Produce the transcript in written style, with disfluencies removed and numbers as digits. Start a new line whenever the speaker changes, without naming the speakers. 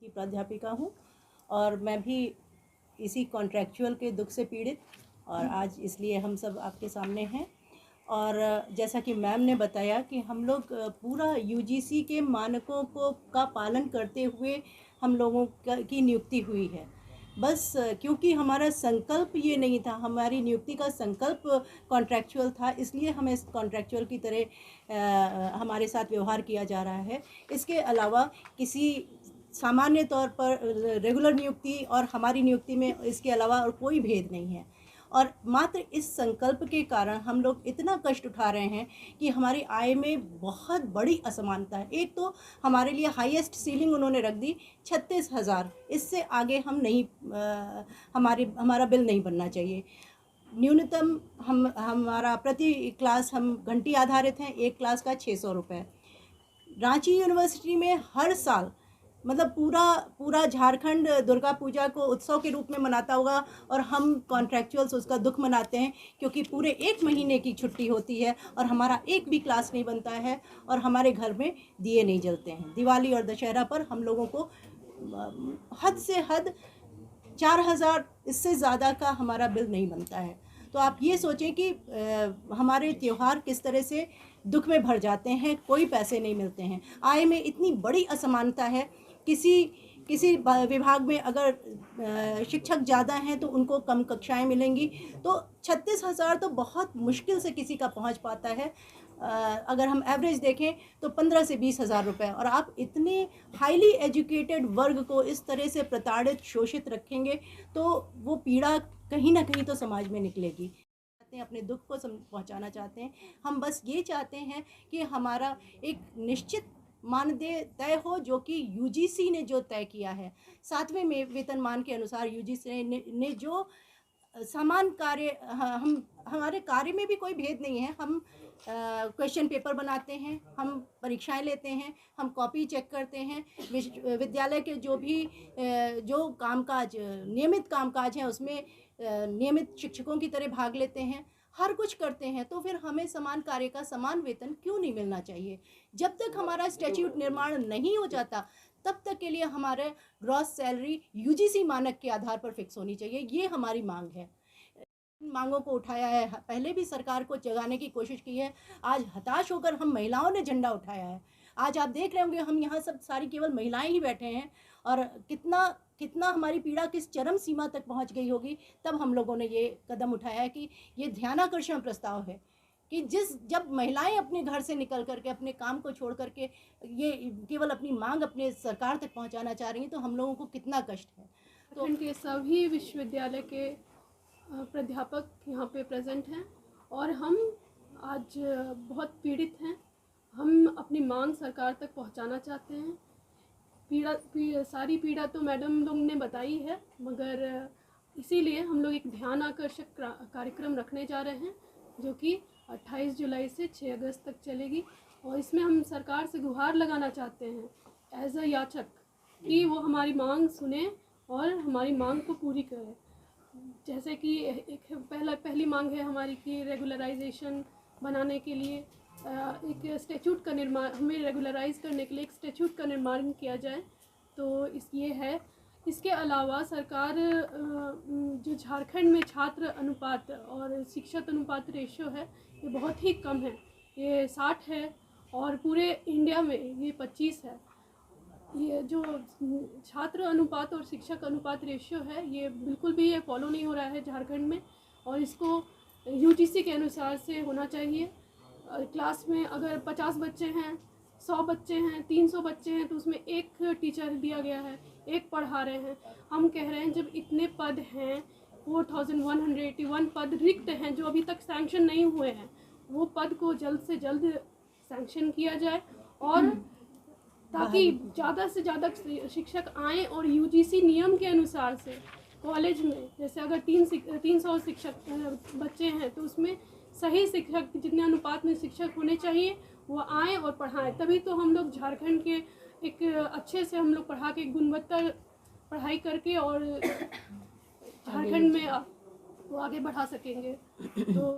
की प्राध्यापिका हूँ और मैं भी इसी कॉन्ट्रैक्चुअल के दुख से पीड़ित और आज इसलिए हम सब आपके सामने हैं। और जैसा कि मैम ने बताया कि हम लोग पूरा यूजीसी के मानकों को का पालन करते हुए हम लोगों की नियुक्ति हुई है। बस क्योंकि हमारा संकल्प ये नहीं था, हमारी नियुक्ति का संकल्प कॉन्ट्रैक्चुअल था, इसलिए हमें इस कॉन्ट्रैक्चुअल की तरह हमारे साथ व्यवहार किया जा रहा है। इसके अलावा किसी सामान्य तौर पर रेगुलर नियुक्ति और हमारी नियुक्ति में इसके अलावा और कोई भेद नहीं है। और मात्र इस संकल्प के कारण हम लोग इतना कष्ट उठा रहे हैं कि हमारी आय में बहुत बड़ी असमानता है। एक तो हमारे लिए हाईएस्ट सीलिंग उन्होंने रख दी 36,000, इससे आगे हम नहीं हमारा बिल नहीं बनना चाहिए। न्यूनतम हमारा प्रति क्लास हम घंटी आधारित हैं, एक क्लास का 600 रुपये। रांची यूनिवर्सिटी में हर साल मतलब पूरा झारखंड दुर्गा पूजा को उत्सव के रूप में मनाता होगा और हम कॉन्ट्रैक्चुअल्स उसका दुख मनाते हैं क्योंकि पूरे 1 महीने की छुट्टी होती है और हमारा एक भी क्लास नहीं बनता है और हमारे घर में दिए नहीं जलते हैं। दिवाली और दशहरा पर हम लोगों को हद से हद 4,000 इससे ज़्यादा का हमारा बिल नहीं बनता है। तो आप ये सोचें कि हमारे त्यौहार किस तरह से दुख में भर जाते हैं, कोई पैसे नहीं मिलते हैं। आय में इतनी बड़ी असमानता है, किसी विभाग में अगर शिक्षक ज़्यादा हैं तो उनको कम कक्षाएं मिलेंगी, तो 36,000 तो बहुत मुश्किल से किसी का पहुंच पाता है। अगर हम एवरेज देखें तो 15 से 20,000 रुपये, और आप इतने हाईली एजुकेटेड वर्ग को इस तरह से प्रताड़ित शोषित रखेंगे तो वो पीड़ा कहीं ना कहीं तो समाज में निकलेगी। अपने दुख को पहुंचाना चाहते हैं। हम बस ये चाहते हैं कि हमारा एक निश्चित मानदेय तय हो जो कि यूजीसी ने जो तय किया है। 7वें वेतनमान के अनुसार यूजीसी ने जो समान कार्य, हम हमारे कार्य में भी कोई भेद नहीं है। हम क्वेश्चन पेपर बनाते हैं, हम परीक्षाएं लेते हैं, हम कॉपी चेक करते हैं, विद्यालय के जो कामकाज नियमित कामकाज हैं उसमें नियमित शिक्षकों की तरह भाग लेते हैं, हर कुछ करते हैं। तो फिर हमें समान कार्य का समान वेतन क्यों नहीं मिलना चाहिए? जब तक हमारा स्टैट्यूट निर्माण नहीं हो जाता तब तक के लिए हमारे ग्रॉस सैलरी यूजीसी मानक के आधार पर फिक्स होनी चाहिए। ये हमारी मांग है। मांगों को उठाया है, पहले भी सरकार को जगाने की कोशिश की है। आज हताश होकर हम महिलाओं ने झंडा उठाया है। आज आप देख रहे होंगे हम यहाँ सब सारी केवल महिलाएं ही बैठे हैं और कितना हमारी पीड़ा किस चरम सीमा तक पहुँच गई होगी। तब हम लोगों ने ये कदम उठाया है कि ये ध्यानाकर्षण प्रस्ताव है कि जब महिलाएं अपने घर से निकल करके अपने काम को छोड़ करके ये केवल अपनी मांग अपने सरकार तक पहुंचाना चाह रही हैं तो हम लोगों को कितना कष्ट है।
तो उनके सभी विश्वविद्यालय के प्राध्यापक यहाँ पे प्रेजेंट हैं और हम आज बहुत पीड़ित हैं। हम अपनी मांग सरकार तक पहुँचाना चाहते हैं। सारी पीड़ा तो मैडम लोग ने बताई है, मगर इसीलिए हम लोग एक ध्यान आकर्षक कार्यक्रम रखने जा रहे हैं जो कि 28 जुलाई से 6 अगस्त तक चलेगी। और इसमें हम सरकार से गुहार लगाना चाहते हैं एज अ याचक कि वो हमारी मांग सुने और हमारी मांग को पूरी करे। जैसे कि एक पहली मांग है हमारी कि रेगुलराइजेशन बनाने के लिए एक स्टैट्यूट का निर्माण, हमें रेगुलराइज करने के लिए एक स्टैट्यूट का निर्माण किया जाए। तो ये है। इसके अलावा सरकार जो झारखंड में छात्र अनुपात और शिक्षक अनुपात रेशियो है ये बहुत ही कम है, ये 60 है और पूरे इंडिया में ये 25 है। ये जो छात्र अनुपात और शिक्षक अनुपात रेशियो है ये बिल्कुल भी ये फॉलो नहीं हो रहा है झारखंड में, और इसको यूजीसी के अनुसार से होना चाहिए। क्लास में अगर 50 बच्चे हैं, 100 बच्चे हैं, 300 बच्चे हैं तो उसमें एक टीचर दिया गया है, एक पढ़ा रहे हैं। हम कह रहे हैं जब इतने पद हैं, 4181 पद रिक्त हैं जो अभी तक सैंक्शन नहीं हुए हैं, वो पद को जल्द से जल्द सैंक्शन किया जाए और ताकि ज़्यादा से ज़्यादा शिक्षक आएँ और यूजीसी नियम के अनुसार से कॉलेज में जैसे अगर 300 शिक्षक बच्चे हैं तो उसमें सही शिक्षक जितने अनुपात में शिक्षक होने चाहिए वो आएँ और पढ़ाएं। तभी तो हम लोग झारखंड के एक अच्छे से हम लोग पढ़ा के गुणवत्ता पढ़ाई करके और झारखंड में वो आगे बढ़ा सकेंगे। तो